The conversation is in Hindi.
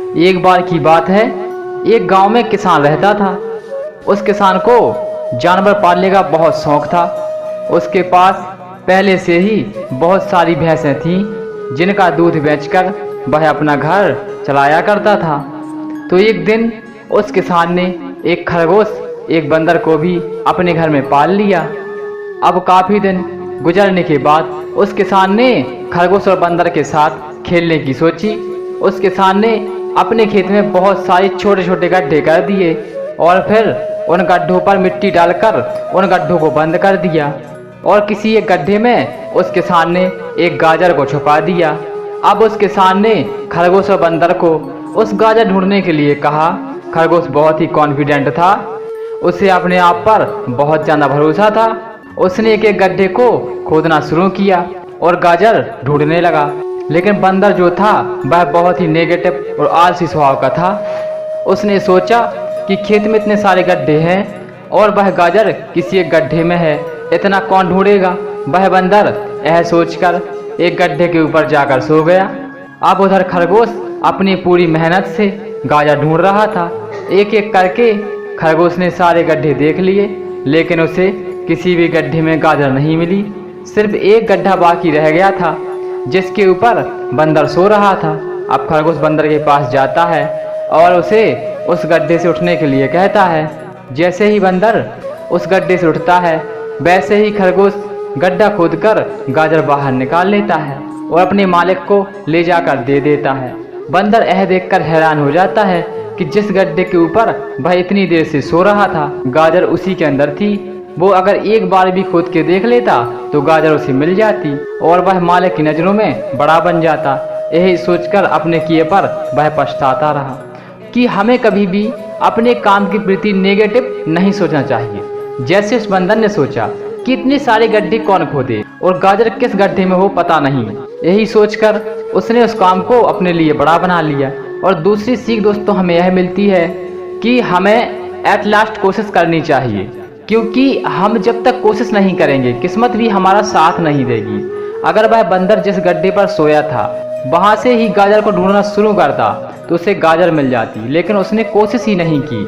एक बार की बात है, एक गांव में किसान रहता था। उस किसान को जानवर पालने का बहुत शौक था। उसके पास पहले से ही बहुत सारी भैंसें थीं, जिनका दूध बेचकर वह अपना घर चलाया करता था। तो एक दिन उस किसान ने एक खरगोश, एक बंदर को भी अपने घर में पाल लिया। अब काफी दिन गुजरने के बाद उस किसान ने खरगोश और बंदर के साथ खेलने की सोची। उस किसान ने अपने खेत में बहुत सारे छोटे छोटे गड्ढे कर दिए और फिर उन गड्ढों पर मिट्टी डालकर उन गड्ढों को बंद कर दिया। और किसी एक गड्ढे में उस किसान ने एक गाजर को छुपा दिया। अब उस किसान ने खरगोश और बंदर को उस गाजर ढूंढने के लिए कहा। खरगोश बहुत ही कॉन्फिडेंट था, उसे अपने आप पर बहुत ज़्यादा भरोसा था। उसने एक एक गड्ढे को खोदना शुरू किया और गाजर ढूंढने लगा। लेकिन बंदर जो था वह बहुत ही नेगेटिव और आलसी स्वभाव का था। उसने सोचा कि खेत में इतने सारे गड्ढे हैं और वह गाजर किसी एक गड्ढे में है, इतना कौन ढूंढेगा। वह बंदर यह सोचकर एक गड्ढे के ऊपर जाकर सो गया। अब उधर खरगोश अपनी पूरी मेहनत से गाजर ढूंढ रहा था। एक एक करके खरगोश ने सारे गड्ढे देख लिए, लेकिन उसे किसी भी गड्ढे में गाजर नहीं मिली। सिर्फ एक गड्ढा बाकी रह गया था, जिसके ऊपर बंदर सो रहा था। अब खरगोश बंदर के पास जाता है और उसे उस गड्ढे से उठने के लिए कहता है। जैसे ही बंदर उस गड्ढे से उठता है, वैसे ही खरगोश गड्ढा खोदकर गाजर बाहर निकाल लेता है और अपने मालिक को ले जाकर दे देता है। बंदर यह देखकर हैरान हो जाता है कि जिस गड्ढे के ऊपर वह इतनी देर से सो रहा था, गाजर उसी के अंदर थी। वो अगर एक बार भी खोद के देख लेता तो गाजर उसे मिल जाती और वह मालिक की नज़रों में बड़ा बन जाता। यही सोचकर अपने किए पर वह पछताता रहा कि हमें कभी भी अपने काम के प्रति नेगेटिव नहीं सोचना चाहिए। जैसे उस बंदर ने सोचा कि इतने सारे गड्ढे कौन खोदे और गाजर किस गड्ढे में हो पता नहीं। यही सोचकर उसने उस काम को अपने लिए बड़ा बना लिया। और दूसरी सीख दोस्तों हमें यह मिलती है कि हमें एट लास्ट कोशिश करनी चाहिए, क्योंकि हम जब तक कोशिश नहीं करेंगे किस्मत भी हमारा साथ नहीं देगी। अगर वह बंदर जिस गड्ढे पर सोया था वहां से ही गाजर को ढूंढना शुरू करता तो उसे गाजर मिल जाती, लेकिन उसने कोशिश ही नहीं की।